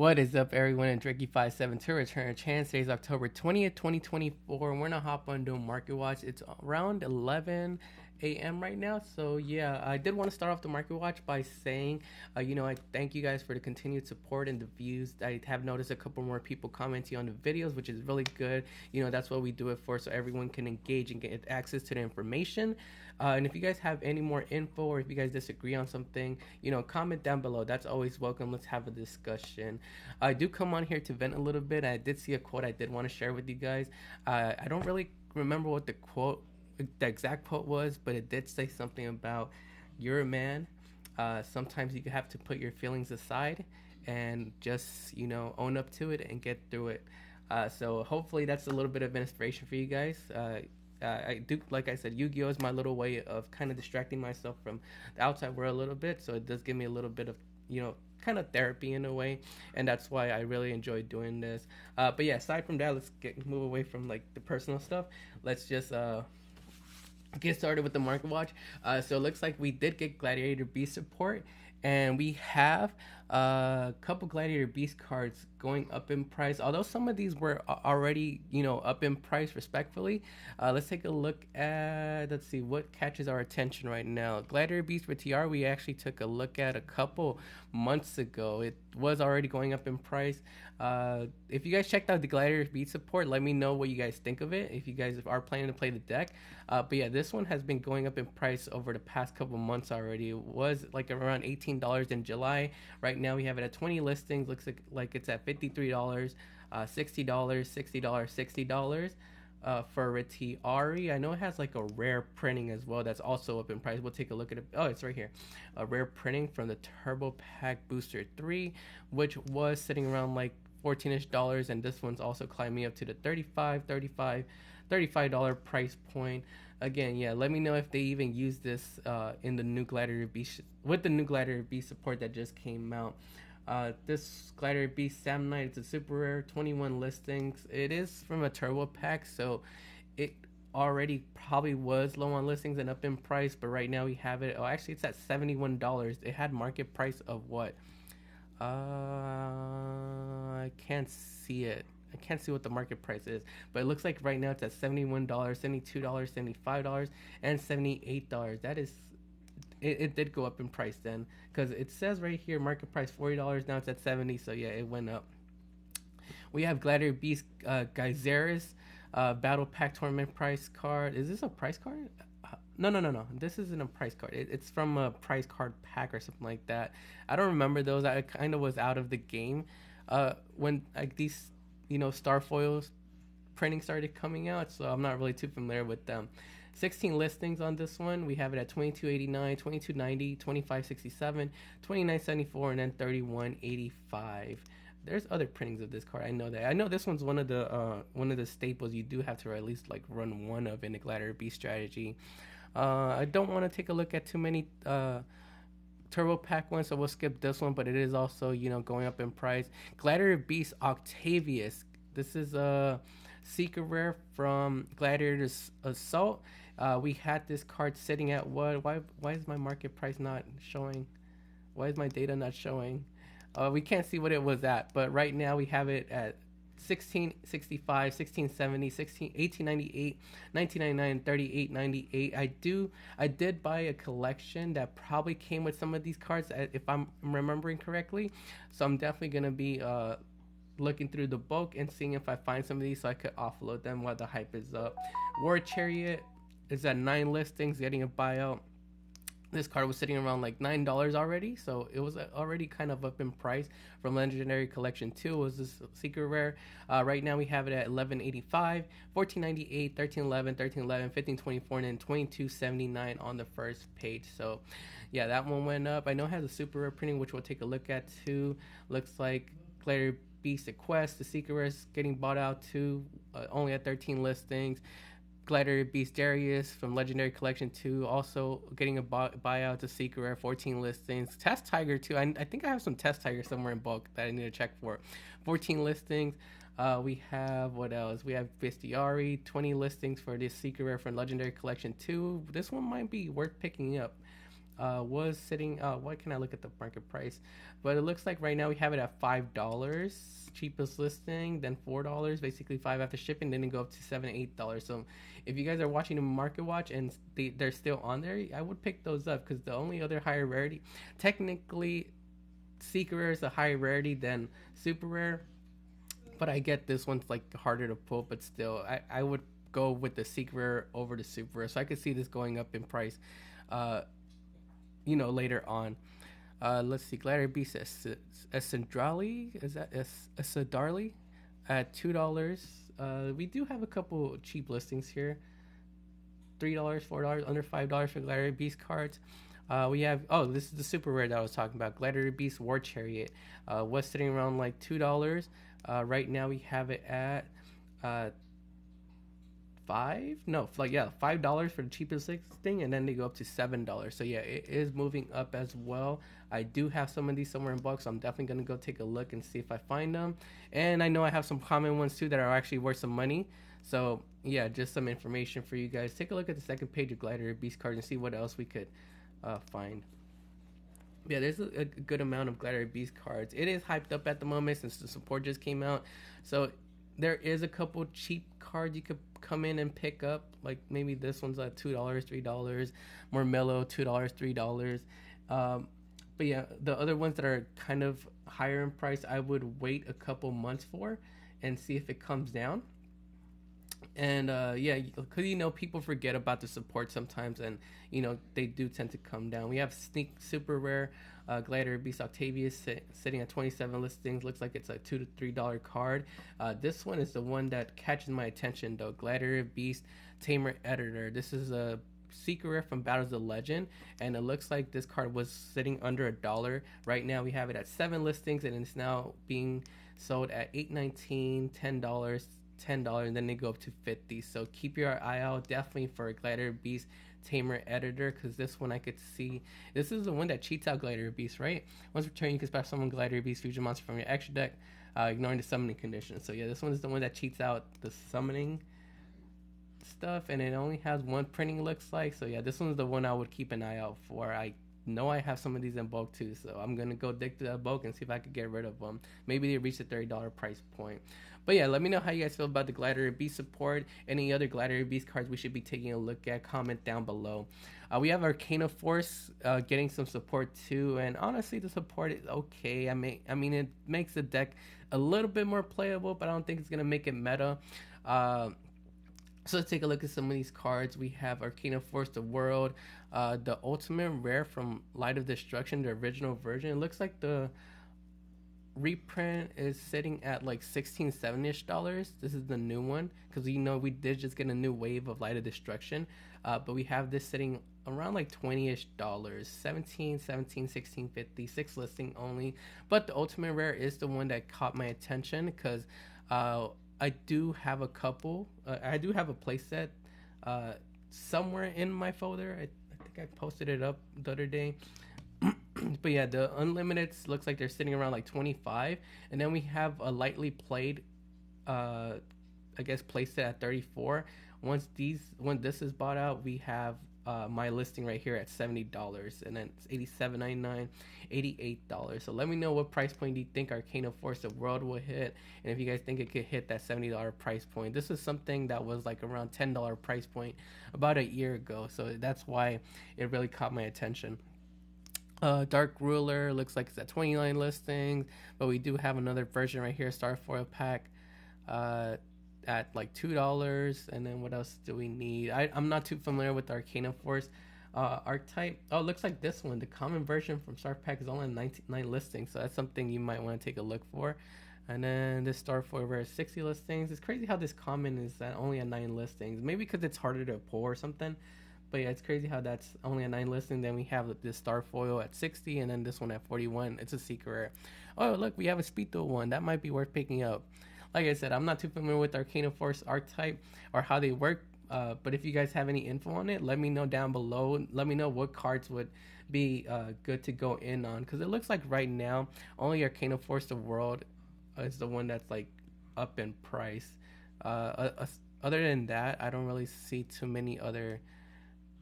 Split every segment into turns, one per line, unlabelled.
What is up, everyone? And Drakey57 to return a chance. Today's October 20th, 2024, and we're gonna hop on doing Market Watch. It's around 11 a.m. right now, so yeah, I did want to start off the Market Watch by saying, I thank you guys for the continued support and the views. I have noticed a couple more people commenting on the videos, which is really good. That's what we do it for, so everyone can engage and get access to the information. And if you guys have any more info, or if you guys disagree on something, comment down below. That's always welcome. Let's have a discussion. I do come on here to vent a little bit. I did see a quote I did want to share with you guys. I don't really remember what the exact quote was, but it did say something about you're a man. Sometimes you have to put your feelings aside and just own up to it and get through it. So hopefully that's a little bit of inspiration for you guys. I do, like I said, Yu-Gi-Oh is my little way of kind of distracting myself from the outside world a little bit. So it does give me a little bit of kind of therapy in a way, and that's why I really enjoy doing this. But yeah, aside from that, let's move away from like the personal stuff. Let's just get started with the market watch. So it looks like we did get Gladiator Beast support, and we have a couple Gladiator Beast cards going up in price, although some of these were already up in price respectfully. Let's take a look at, let's see what catches our attention right now. Gladiator Beast with TR, we actually took a look at a couple months ago. It was already going up in price. If you guys checked out the Gladiator Beast support, let me know what you guys think of it, if you guys are planning to play the deck. But yeah, this one has been going up in price over the past couple months already. It was like around $18 in July. Right now we have it at 20 listings. Looks like it's at $53, $60, $60, $60. For Rarity. I know it has like a rare printing as well that's also up in price. We'll take a look at it. Oh, it's right here. A rare printing from the Turbo Pack Booster 3, which was sitting around like $14-ish, and this one's also climbing up to the $35 price point. Again, yeah, let me know if they even use this in the new Gladiator Beast, with the new Gladiator Beast support that just came out. This Gladiator Beast Sam Knight, it's a super rare, 21 listings. It is from a turbo pack, so it already probably was low on listings and up in price, but right now we have it. Oh, actually, it's at $71. It had market price of what? I can't see it. I can't see what the market price is, but it looks like right now it's at $71, $72, $75, and $78. That is, it did go up in price then, because it says right here market price $40. Now it's at 70, so yeah, it went up. We have Gladiator Beast Geyseris Battle Pack Tournament price card. Is this a price card? No. This isn't a price card. It's from a price card pack or something like that. I don't remember those. I kind of was out of the game when like these Star Foils printing started coming out, so I'm not really too familiar with them. 16 listings on this one. We have it at $22.89, $22.90, $25.67, $29.74, and then $31.85. There's other printings of this card. I know that. I know this one's one of the staples you do have to at least like run one of in the Gladiator Beast strategy. I don't want to take a look at too many Turbo Pack ones, so we'll skip this one, but it is also going up in price. Gladiator Beast Octavius. This is a secret rare from Gladiator's Assault. We had this card sitting at what? Why is my market price not showing? Why is my data not showing? We can't see what it was at, but right now we have it at 1665, 1670, 1898, 1999, 38.98. I did buy a collection that probably came with some of these cards, if I'm remembering correctly. So I'm definitely gonna be looking through the bulk and seeing if I find some of these so I could offload them while the hype is up. War Chariot is at 9 listings, getting a buyout. This card was sitting around like $9 already, so it was already kind of up in price. From Legendary Collection 2, it was this secret rare. Right now we have it at $11.85, $14.98, $13.11, $13.11, $15.24, and then $22.79 on the first page. So yeah, that one went up. I know it has a super rare printing, which we'll take a look at too. Looks like Gladiator Beast Quest, the secret rare, is getting bought out too, only at 13 listings. Gladiator Beast Darius from Legendary Collection 2, also getting a buyout to secret rare, 14 listings. Test Tiger too. I think I have some Test Tiger somewhere in bulk that I need to check for. 14 listings. We have, what else? We have Bestiari, 20 listings for this secret rare from Legendary Collection 2. This one might be worth picking up. was sitting. Why can I look at the market price? But it looks like right now we have it at $5, cheapest listing, then $4, basically five after shipping, then it go up to $7, $8. So if you guys are watching the market watch and they're still on there, I would pick those up because the only other higher rarity, technically, secret rare is a higher rarity than super rare, but I get this one's like harder to pull, but still, I would go with the secret rare over the super rare. So I could see this going up in price, uh, later on. Let's see, Gladiator Beast Essendrali, is that Essendarli at $2. We do have a couple cheap listings here. $3, $4, under $5 for Gladiator Beast cards. We have this is the super rare that I was talking about. Gladiator Beast War Chariot was sitting around like $2. Right now we have it at $5 for the cheapest thing, and then they go up to $7. So yeah, it is moving up as well. I do have some of these somewhere in bulk, so I'm definitely gonna go take a look and see if I find them. And I know I have some common ones too that are actually worth some money. So yeah, just some information for you guys. Take a look at the second page of Gladiator Beast cards and see what else we could find. Yeah, there's a good amount of Gladiator Beast cards. It is hyped up at the moment since the support just came out. So there is a couple cheap cards you could come in and pick up. Like maybe this one's at $2, $3. More mellow, $2, $3. But yeah, the other ones that are kind of higher in price, I would wait a couple months for and see if it comes down. And yeah, because people forget about the support sometimes, and they do tend to come down. We have Sneak Super Rare Gladiator Beast Octavius sitting at 27 listings. Looks like it's a $2 to $3 card. This one is the one that catches my attention though. Gladiator Beast Tamer Editor. This is a secret rare from Battles of Legend, and it looks like this card was sitting under $1. Right now we have it at 7 listings, and it's now being sold at $8.19, $10, and then they go up to $50. So keep your eye out definitely for Gladiator Beast Tamer Editor, because this one I could see, this is the one that cheats out Gladiator Beast, right? Once returned, you can special summon Gladiator Beast fusion monster from your extra deck, ignoring the summoning condition. So yeah, this one is the one that cheats out the summoning stuff, and it only has one printing, looks like. So yeah, this one's the one I would keep an eye out for. I know I have some of these in bulk too, so I'm gonna go dig through that bulk and see if I could get rid of them. Maybe they reach the $30 price point. But yeah, let me know how you guys feel about the Gladiator Beast support. Any other Gladiator Beast cards we should be taking a look at? Comment down below. We have Arcana Force getting some support too, and honestly, the support is okay. I mean, it makes the deck a little bit more playable, but I don't think it's gonna make it meta. So let's take a look at some of these cards. We have Arcana Force the World, the ultimate rare from Light of Destruction, the original version. It looks like the reprint is sitting at like $16-17ish. This is the new one, because we did just get a new wave of Light of Destruction, but we have this sitting around like $20ish, 17, 16.50, 6 listing only. But the ultimate rare is the one that caught my attention, because I do have a couple. I do have a playset somewhere in my folder. I think I posted it up the other day. But yeah, the Unlimiteds looks like they're sitting around like 25, and then we have a lightly played, I guess, playset at 34. When this is bought out, we have my listing right here at $70, and then it's $87.99, $88. So let me know what price point do you think Arcana Force of World will hit, and if you guys think it could hit that $70 price point. This is something that was like around $10 price point about a year ago, so that's why it really caught my attention. Dark Ruler looks like it's at 29 listings, but we do have another version right here, Starfoil pack, at like $2. And then what else do we need? I'm not too familiar with the Arcana Force archetype. Oh, it looks like this one, the common version from Star Pack, is only 99 listings, so that's something you might want to take a look for. And then this Starfoil rare is 60 listings. It's crazy how this common is only at 9 listings. Maybe because it's harder to pull or something. But yeah, it's crazy how that's only a 9 listing. Then we have this Starfoil at 60, and then this one at 41. It's a secret rare. Oh, look, we have a Speed Duel one. That might be worth picking up. Like I said, I'm not too familiar with Arcana Force archetype or how they work. But if you guys have any info on it, let me know down below. Let me know what cards would be good to go in on. Because it looks like right now, only Arcana Force the World is the one that's like up in price. Other than that, I don't really see too many other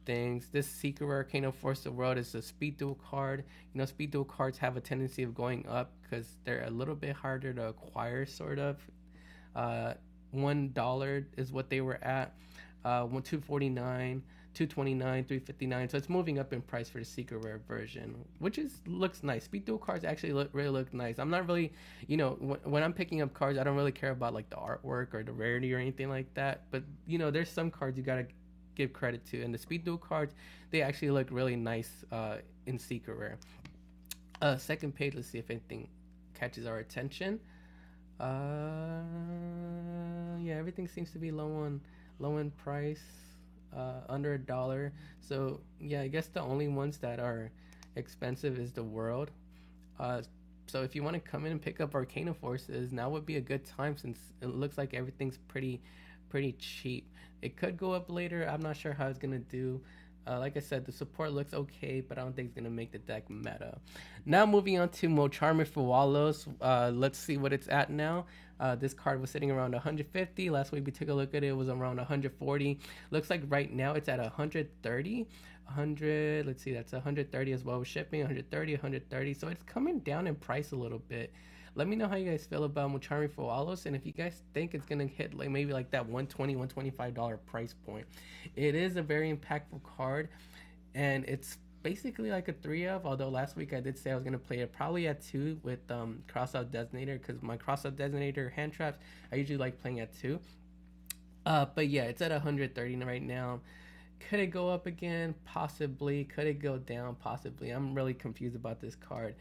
things. This Secret Rare Arcana Force of the World is a speed duel card. You know, speed duel cards have a tendency of going up because they're a little bit harder to acquire, sort of. $1 is what they were at. $2.49, $2.29, $3.59. So it's moving up in price for the Secret Rare version, which looks nice. Speed duel cards actually really look nice. I'm not really, you know, when I'm picking up cards, I don't really care about like the artwork or the rarity or anything like that. But you know, there's some cards you gotta give credit to, and the speed duel cards, they actually look really nice in Secret Rare. Second page, let's see if anything catches our attention. Yeah, everything seems to be low in price, under $1. So yeah, I guess the only ones that are expensive is the World. So if you want to come in and pick up Arcana Forces, now would be a good time since it looks like everything's pretty cheap. It could go up later. I'm not sure how it's gonna do. Like I said, the support looks okay, but I don't think it's going to make the deck meta. Now moving on to Mocharmy for Wallows. Let's see what it's at now. This card was sitting around 150. Last week we took a look at it. It was around 140. Looks like right now it's at 130. 100, let's see, that's 130 as well with shipping. 130. So it's coming down in price a little bit. Let me know how you guys feel about Mocharmy for Wallows, and if you guys think it's gonna hit like maybe like that $120, $125 price point. It is a very impactful card, and it's basically like a 3 of. Although last week I did say I was gonna play it probably at 2 with Crossout Designator, because my Crossout Designator hand traps I usually like playing at 2. But yeah, it's at 130 right now. Could it go up again? Possibly. Could it go down? Possibly. I'm really confused about this card.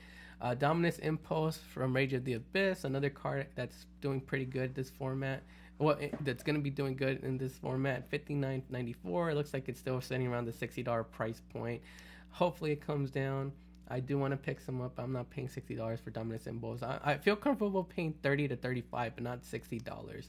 Dominus Impulse from Rage of the Abyss, another card that's doing pretty good this format. Well, that's going to be doing good in this format. $59.94. It looks like it's still sitting around the $60 price point. Hopefully it comes down. I do want to pick some up. I'm not paying $60 for Dominus Impulse. I feel comfortable paying $30 to $35, but not $60.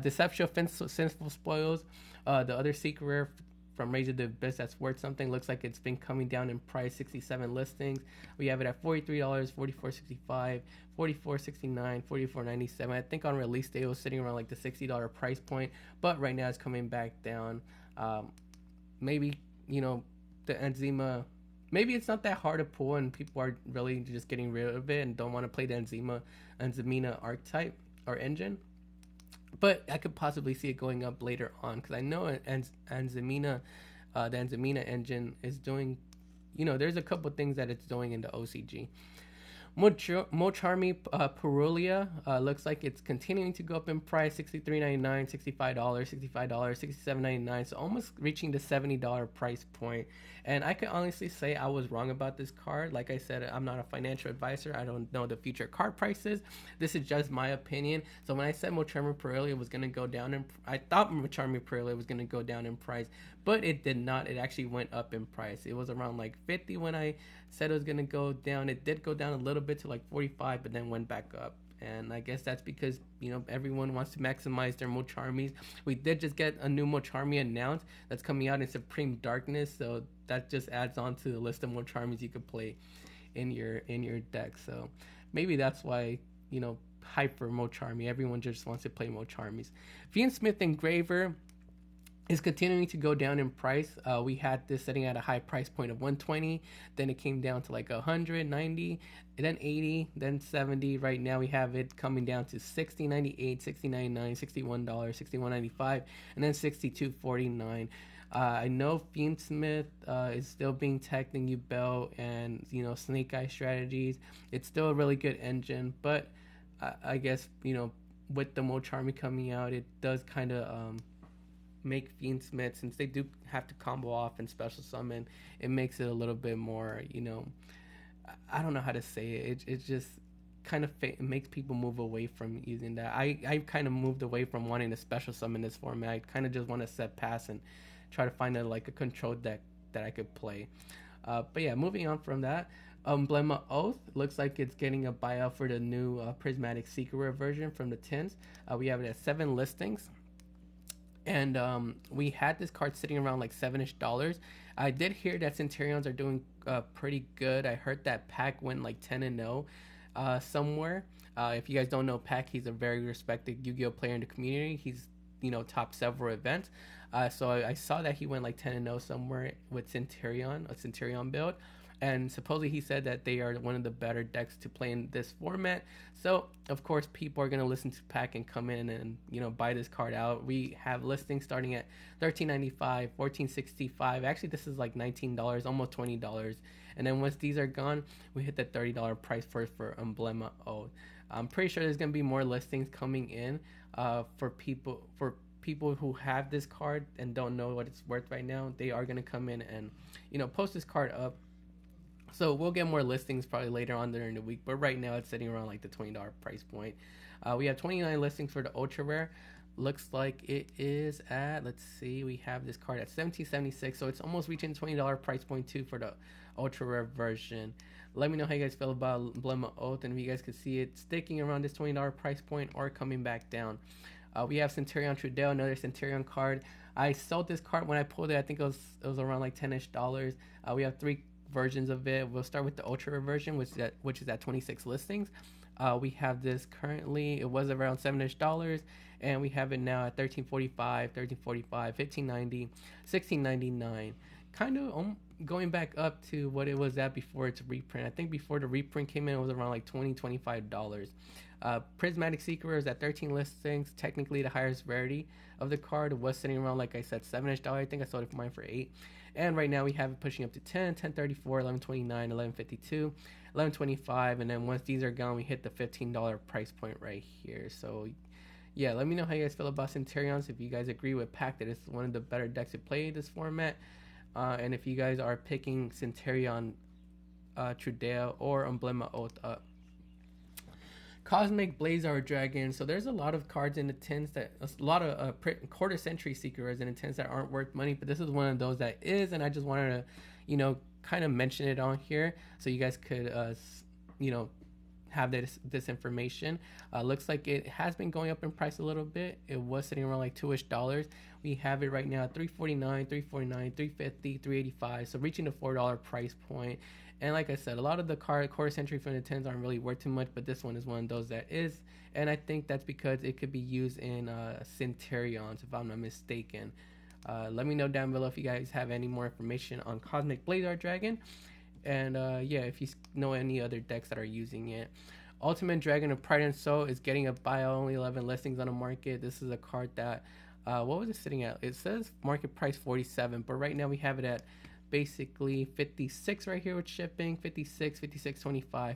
Deception Sinful Spoils, the other secret rare from Rage of the Abyss that's worth something. Looks like it's been coming down in price. 67 listings. We have it at $43, $44.65, $44.69, $44.97. I think on release day it was sitting around like the $60 price point, but right now it's coming back down. Maybe, you know, the Enzima, maybe it's not that hard to pull and people are really just getting rid of it and don't want to play the Enzimina archetype or engine. But I could possibly see it going up later on, because I know Enzimina, the Enzimina engine is doing, you know, there's a couple things that it's doing in the OCG. Mocharmy Perulia looks like it's continuing to go up in price. $63.99, $65, $67.99, so almost reaching the $70 price point. And I can honestly say I was wrong about this card. Like I said, I'm not a financial advisor. I don't know the future card prices. This is just my opinion. So when I said Mocharmy Perulia was going to go down, I thought Mocharmy Perulia was going to go down in price, but it did not. It actually went up in price. It was around like 50 when I said it was going to go down. It did go down a little bit to like 45, but then went back up. And I guess that's because, you know, everyone wants to maximize their Mocharmies. We did just get a new Mocharmy announced that's coming out in Supreme Darkness, so that just adds on to the list of Mocharmies you could play in your deck. So maybe that's why, you know, hype for Mocharmy. Everyone just wants to play Mocharmies. Fiend Smith Engraver is continuing to go down in price. We had this sitting at a high price point of 120, then it came down to like 190, then 80, then 70. Right now we have it coming down to $60.98, $60.99, $61, $61.95, and then $62.49. I know Fiendsmith is still being teched in Ubel and, you know, Snake Eye strategies. It's still a really good engine, but I guess, you know, with the Mocharmy coming out, it does kind of make Fiendsmith, since they do have to combo off and special summon, it makes it a little bit more, you know, I don't know how to say it. It just kind of makes people move away from using that. I kind of moved away from wanting to special summon this format. I kind of just want to set pass and try to find a control deck that I could play. But yeah, moving on from that, Emblema Oath looks like it's getting a buyout for the new Prismatic Secret Rare version from the tins. We have it at 7 listings. And we had this card sitting around like $7-ish. I did hear that Centurions are doing pretty good. I heard that Pac went like 10-0 somewhere. If you guys don't know Pac, he's a very respected Yu-Gi-Oh player in the community. He's, you know, topped several events. So I saw that he went like 10-0 somewhere with Centurion, a Centurion build. And supposedly he said that they are one of the better decks to play in this format. So of course people are gonna listen to Pack and come in and buy this card out. We have listings starting at $13.95, $14.65. Actually, this is like $19, almost $20. And then once these are gone, we hit the $30 price for Emblema Oath. I'm pretty sure there's gonna be more listings coming in for people who have this card and don't know what it's worth right now. They are gonna come in and post this card up. So we'll get more listings probably later on during the week, but right now it's sitting around like the $20 price point. We have 29 listings for the ultra rare. Looks like it is at, let's see, we have this card at $17.76, so it's almost reaching the $20 price point too for the ultra rare version. Let me know how you guys feel about Emblema Oath, and if you guys could see it sticking around this $20 price point or coming back down. We have Centurion Truda, another Centurion card. I sold this card when I pulled it. I think it was around like $10-ish. We have 3 versions of it. We'll start with the ultra rare version, which is at 26 listings. We have this currently, it was around $7-ish, and we have it now at $13.45, $13.45, $15.90, $16.99. Kind of going back up to what it was at before its reprint. I think before the reprint came in, it was around like $20-$25. Prismatic Seeker is at 13 listings. Technically the highest rarity of the card was sitting around, like I said, $7-ish. I think I sold it for mine for $8. And right now we have it pushing up to 10, 10.34, 11.29, 11.52, 11.25, and then once these are gone, we hit the $15 price point right here. So yeah, let me know how you guys feel about Centurions. If you guys agree with Pack that it's one of the better decks to play this format, and if you guys are picking Centurion, Truda, or Emblema Oath up. Cosmic Blazar Dragon. So there's a lot of cards in the tins that a lot of quarter century seekers in the tins that aren't worth money, but this is one of those that is, and I just wanted to kind of mention it on here so you guys could have this information. Looks like it has been going up in price a little bit. It was sitting around like $2-ish. We have it right now at $3.49, $3.49, $3.50, $3.85, so reaching the $4 price point. And like I said, a lot of the quarter century from the 10s aren't really worth too much, but this one is one of those that is. And I think that's because it could be used in Centurions, if I'm not mistaken. Let me know down below if you guys have any more information on Cosmic Blazar Dragon. And yeah, if you know any other decks that are using it. Ultimate Dragon of Pride and Soul is getting a buy, only 11 listings on the market. This is a card that, what was it sitting at? It says market price 47, but right now we have it at basically 56 right here with shipping, 56, 56.25,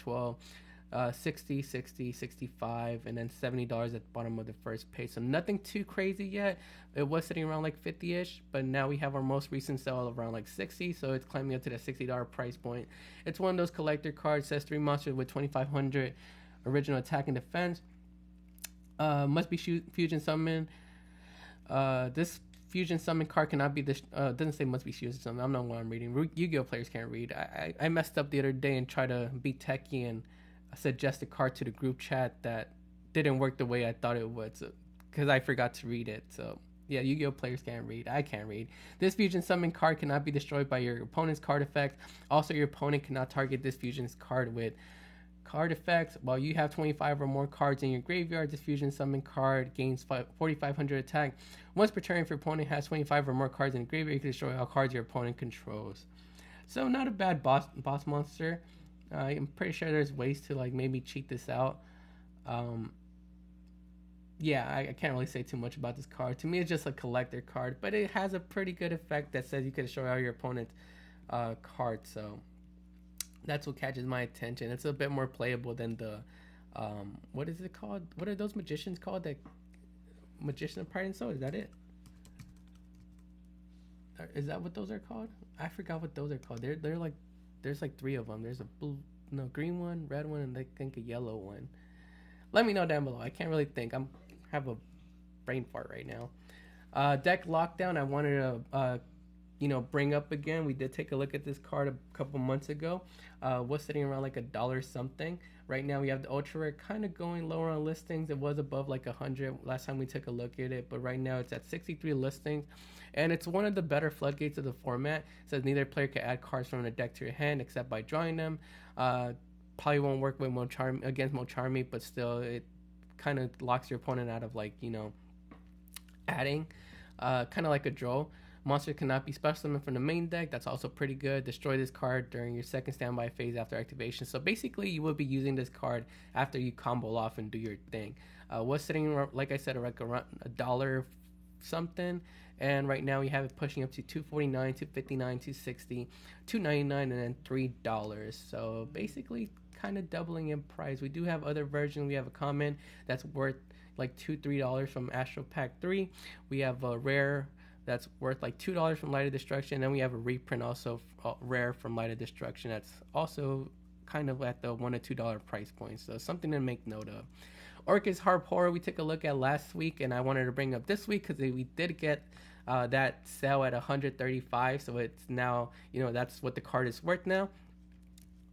58.12, 60, 60, 65, and then $70 at the bottom of the first page. So nothing too crazy yet. It was sitting around like 50-ish, but now we have our most recent sale around like 60, so it's climbing up to the $60 price point. It's one of those collector cards. Says 3 monsters with 2,500 original attack and defense. Must be fusion summon. This fusion summon card cannot be this. Doesn't say must be fusion summon. I'm not what I'm reading. Yu-Gi-Oh players can't read. I messed up the other day and tried to be techy and suggest a card to the group chat that didn't work the way I thought it would, because I forgot to read it. So yeah, Yu-Gi-Oh players can't read. I can't read. This fusion summon card cannot be destroyed by your opponent's card effect. Also, your opponent cannot target this fusion card with card effects. While you have 25 or more cards in your graveyard, this fusion summon card gains 4,500 attack. Once per turn, if your opponent has 25 or more cards in the graveyard, you can destroy all cards your opponent controls. So not a bad boss monster. I'm pretty sure there's ways to like maybe cheat this out. Yeah, I can't really say too much about this card. To me, it's just a collector card, but it has a pretty good effect that says you can destroy all your opponent's cards. So that's what catches my attention. It's a bit more playable than the what is it called? What are those magicians called? That Magician of Pride and Soul? Is that it? Is that what those are called? I forgot what those are called. They're like, there's like 3 of them. There's a green one, red one, and I think a yellow one. Let me know down below. I can't really think. Have a brain fart right now. Deck Lockdown. I wanted to bring up again. We did take a look at this card a couple months ago. Was sitting around like $1 something. Right now we have the ultra rare kind of going lower on listings. It was above like 100 last time we took a look at it, but right now it's at 63 listings, and it's one of the better floodgates of the format. It says neither player can add cards from the deck to your hand except by drawing them. Probably won't work with against Mocharmy, but still it kind of locks your opponent out of adding. kind of like a draw. Monster cannot be special summoned from the main deck. That's also pretty good. Destroy this card during your second standby phase after activation. So basically, you will be using this card after you combo off and do your thing. What's sitting, like I said, around $1 something. And right now we have it pushing up to $2.49, $2.59, $2.60, $2.99, and then $3. So basically, kind of doubling in price. We do have other versions. We have a common that's worth like $2-3 from Astral Pack 3. We have a rare that's worth like $2 from Light of Destruction. And we have a reprint also rare from Light of Destruction that's also kind of at the $1 to $2 price point. So something to make note of. Orchid Harp Horror we took a look at last week, and I wanted to bring up this week because we did get that sale at $135. So it's now, that's what the card is worth now.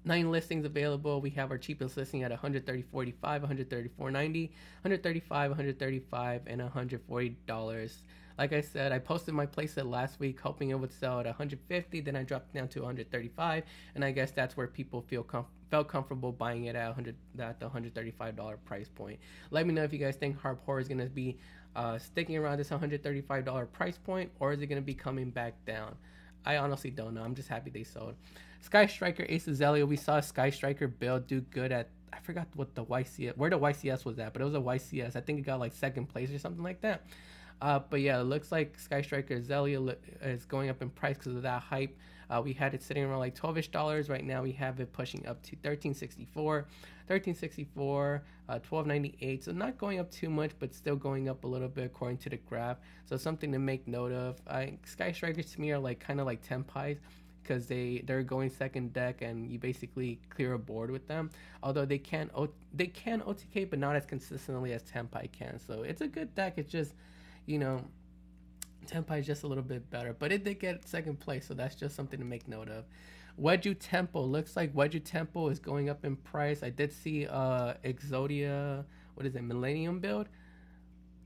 9 listings available. We have our cheapest listing at $130.45, $134.90, $135, $135, and $140. Like I said, I posted my playset last week, hoping it would sell at $150. Then I dropped down to $135, and I guess that's where people felt comfortable buying it at the $135 price point. Let me know if you guys think Harp Horror is going to be sticking around this $135 price point, or is it going to be coming back down? I honestly don't know. I'm just happy they sold. Sky Striker Ace of Zelia. We saw Sky Striker build do good at, I forgot what the YCS, where the YCS was at, but it was a YCS. I think it got like second place or something like that. But yeah, it looks like Sky Striker Zelia is going up in price because of that hype. We had it sitting around like $12ish. Right now we have it pushing up to $13.64, $12.98. So not going up too much, but still going up a little bit according to the graph. So something to make note of. Sky Strikers to me are like kind of like Tempais, because they're going second deck and you basically clear a board with them. Although they can OTK, but not as consistently as Tempai can. So it's a good deck. It's just, Tempai is just a little bit better, but it did get second place, so that's just something to make note of. Wedu Tempo. Looks like Wedu Tempo is going up in price. I did see Exodia, Millennium build?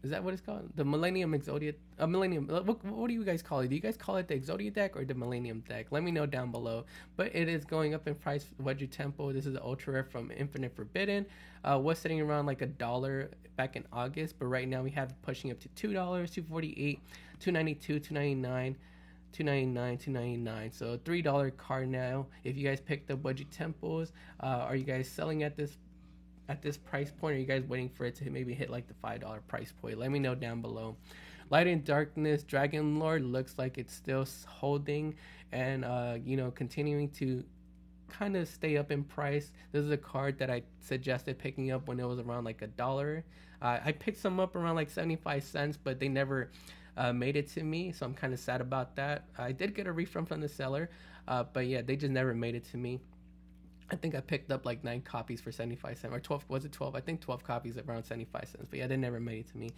Is that what it's called? The Millennium Exodia? Millennium. What do you guys call it? Do you guys call it the Exodia deck or the Millennium deck? Let me know down below. But it is going up in price. Wedu Tempo. This is the ultra rare from Infinite Forbidden. Was sitting around like $1 back in August, but right now we have it pushing up to $2, $2.48, $2.92, $2.99. $2.99, $2.99. So $3 card now. If you guys picked up Wedu Tempos, are you guys selling at this price point, or are you guys waiting for it to maybe hit like the $5 price point? Let me know down below. Light and Darkness Dragon Lord looks like it's still holding and continuing to kind of stay up in price. This is a card that I suggested picking up when it was around like $1. I picked some up around like 75 cents, but they never made it to me, so I'm kind of sad about that. I did get a refund from the seller, but yeah, they just never made it to me. I think I picked up like 9 copies for 75 cents, or 12. Was it 12? I think 12 copies at around 75 cents. But yeah, they never made it to me,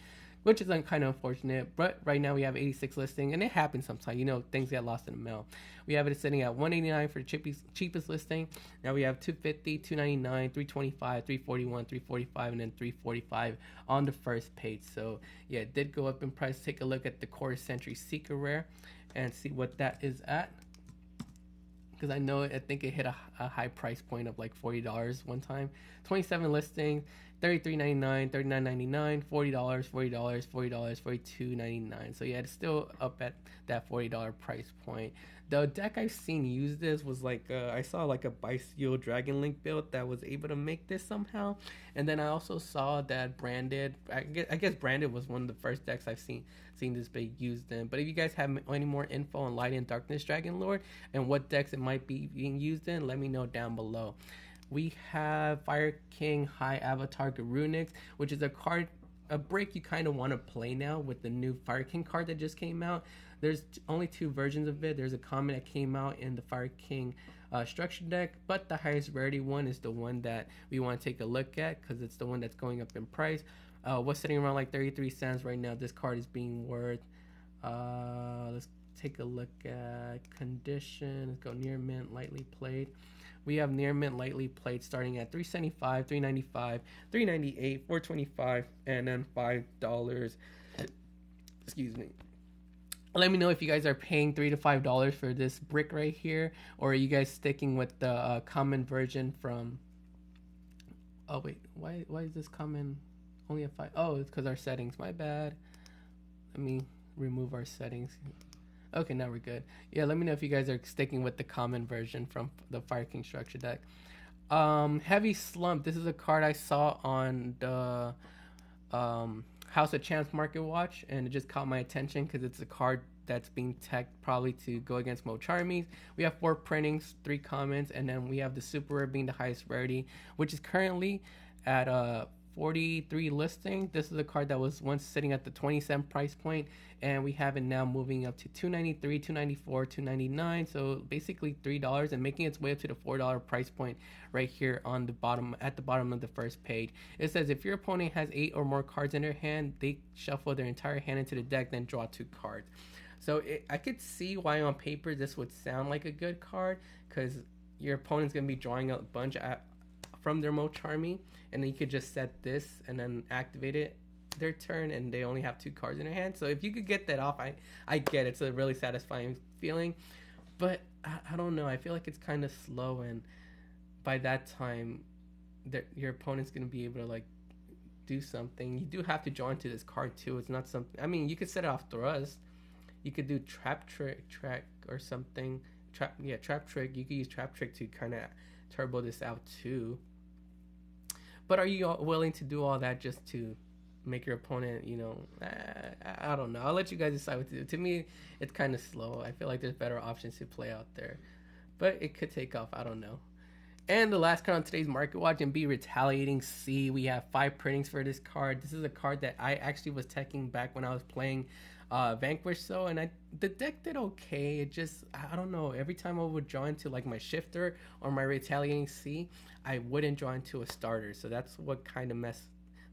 which is kind of unfortunate. But right now we have 86 listing, and it happens sometimes. Things get lost in the mail. We have it sitting at $189 for the cheapest listing. Now we have $250, $299, $325, $341, $345, and then $345 on the first page. So yeah, it did go up in price. Take a look at the Core Century Seeker Rare and see what that is at. Because I think it hit a high price point of like $40 one time. 27 listings, $33.99, $39.99, $40, $40, $40, $42.99. So yeah, it's still up at that $40 price point. The deck I've seen use this was like I saw like a Bisteel Dragon Link build that was able to make this somehow, and then I also saw that Branded. I guess Branded was one of the first decks I've seen this be used in. But if you guys have any more info on Light and Darkness Dragon Lord and what decks it might be being used in, let me know down below. We have Fire King High Avatar Garunix, which is a break you kind of want to play now with the new Fire King card that just came out. There's only 2 versions of it. There's a common that came out in the Fire King structure deck, but the highest rarity one is the one that we want to take a look at because it's the one that's going up in price. What's sitting around like 33 cents right now. This card is being worth, let's take a look at condition. Let's go near mint, lightly played. We have near mint lightly played starting at $3.75, $3.95, $3.98, $4.25, and then $5. Excuse me. Let me know if you guys are paying $3 to $5 for this brick right here, or are you guys sticking with the common version from... Oh wait, why is this common only at 5? Oh, it's because our settings. My bad. Let remove our settings. Okay, now we're good. Yeah, let me know if you guys are sticking with the common version from the Fire King structure deck. Heavy Slump. This is a card I saw on the House of Champs Market Watch, and it just caught my attention because it's a card that's being teched probably to go against Mocharmies. We have 4 printings, 3 commons, and then we have the super rare being the highest rarity, which is currently at 43 listing. This is a card that was once sitting at the 20-cent price point, and we have it now moving up to $2.93, $2.94, $2.99. So basically $3 and making its way up to the $4 price point right here on the bottom, at the bottom of the first page. It says if your opponent has 8 or more cards in their hand, they shuffle their entire hand into the deck, then draw 2 cards. So I could see why on paper this would sound like a good card, because your opponent's going to be drawing a bunch from their Mocharmy, and then you could just set this and then activate it their turn, and they only have 2 cards in their hand. So if you could get that off, I get it. It's a really satisfying feeling. But I don't know. I feel like it's kind of slow, and by that time, your opponent's going to be able to like do something. You do have to draw into this card too. It's not something. I mean, you could set it off thrust. You could do trap trick or something. Trap trick. You could use trap trick to kind of turbo this out too. But are you willing to do all that just to make your opponent, you know, I don't know. I'll let you guys decide what to do. To me, it's kind of slow. I feel like there's better options to play out there. But it could take off. I don't know. And the last card on today's Market Watch and be Retaliating C. We have 5 printings for this card. This is a card that I actually was teching back when I was playing Vanquish, and the deck did okay. It just, I don't know, every time I would draw into like my shifter or my Retaliating C, I wouldn't draw into a starter. So that's what kind of messed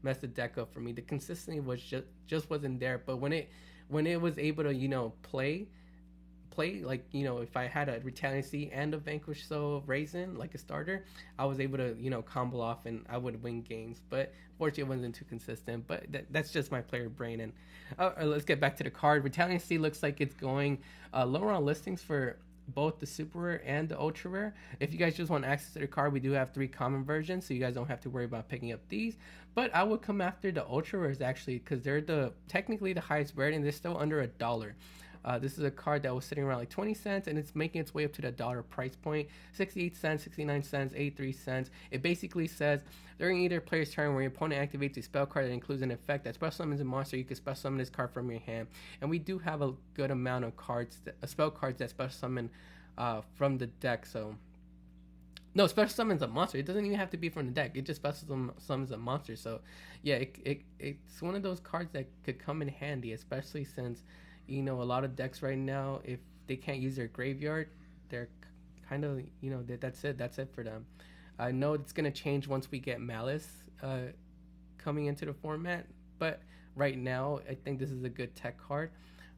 the deck up for me. The consistency was just wasn't there. But when it was able to, you know, play like, you know, if I had a Retaliating C and a Vanquish Raisin like a starter, I was able to, you know, combo off and I would win games. But fortunately it wasn't too consistent. But that's just my player brain. And let's get back to the card. Retaliating C looks like it's going lower on listings for both the super rare and the ultra rare. If you guys just want access to the card, we do have 3 common versions, so you guys don't have to worry about picking up these. But I would come after the ultra rares actually, because they're technically the highest rarity, and they're still under $1. This is a card that was sitting around like 20 cents, and it's making its way up to the $1 price point. 68 cents, 69 cents, 83 cents. It basically says during either player's turn where your opponent activates a spell card that includes an effect that special summons a monster, you can special summon this card from your hand. And we do have a good amount of cards, spell cards that special summon from the deck. So no, special summons a monster. It doesn't even have to be from the deck. It just special summons a monster. So yeah, it's one of those cards that could come in handy, especially since, you know, a lot of decks right now, if they can't use their graveyard, they're kind of, you know, that's it for them. I know it's going to change once we get Malice coming into the format, but right now, I think this is a good tech card.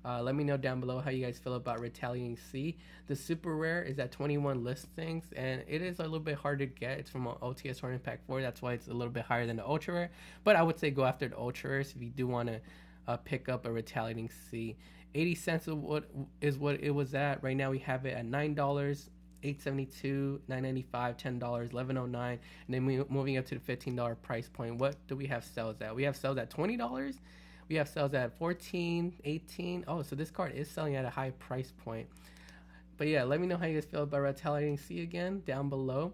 Let me know down below how you guys feel about Retaliating C. The super rare is at 21 listings, and it is a little bit hard to get. It's from an OTS Tournament Pack 4, that's why it's a little bit higher than the ultra rare, but I would say go after the ultra rares if you do want to pick up a Retaliating C. 80 cents is what it was at. Right now we have it at $9, $8.72, $9.95, $10, $11.09, and then moving up to the $15 price point. What do we have sales at? We have sales at $20. We have sales at $14, $18. Oh, so this card is selling at a high price point. But yeah, let me know how you guys feel about Retaliating C again down below.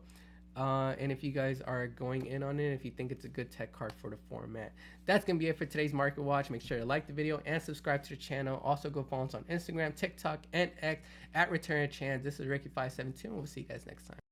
And if you guys are going in on it, if you think it's a good tech card for the format. That's going to be it for today's Market Watch. Make sure to like the video and subscribe to the channel. Also go follow us on Instagram, TikTok, and X at Retaliating C. This is Ricky572, and we'll see you guys next time.